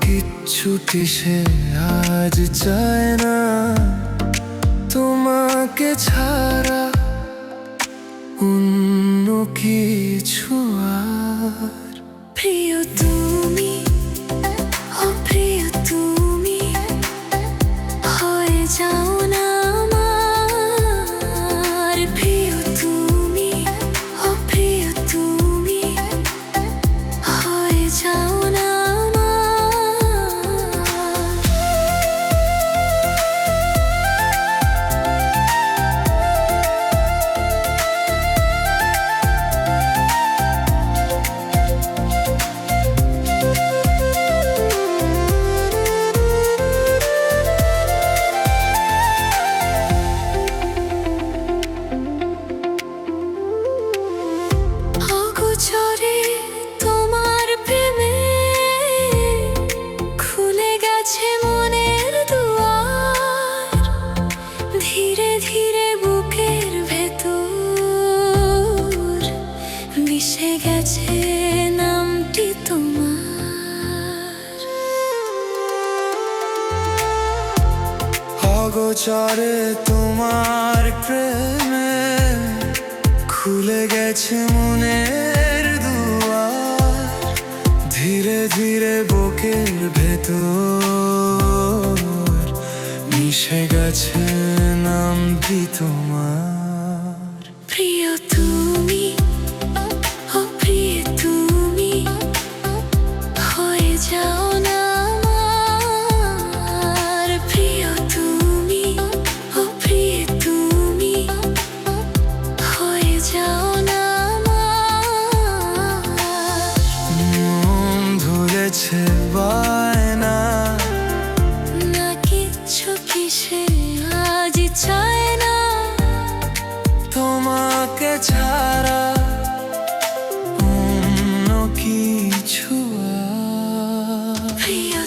কিচ্ছুটি সে আজ চায় না তোমাকে ছাড়া অন্য কিছু আর। প্রিয় তুমি, অপ্রিয় তুমি হয়ে যাও না আমার। প্রিয় তুমি, অপ্রিয় তুমি হয়ে যাও না অগোচরে তোমার প্রেমে খুলে গেছে মনের দুয়ার। ধীরে ধীরে বুকের ভেতর মিশে গেছে নামটি তোমার। অগোচরে তোমার প্রেমে খুলে গেছে মনের দুয়ার। ধীরে ধীরে বুকের ভেতর মিশে গেছে নামটি তোমার। প্রিয় তুমি, অপ্রিয় তুমি হয়ে যাও না আমার। প্রিয় তুমি, অপ্রিয় তুমি হয়ে যাও না আমার। মন ভুলেছে বায়না না কিচ্ছু কিসে আজ চায় না তোমাকে ছাড়া অন্য কিছু আর। প্রিয়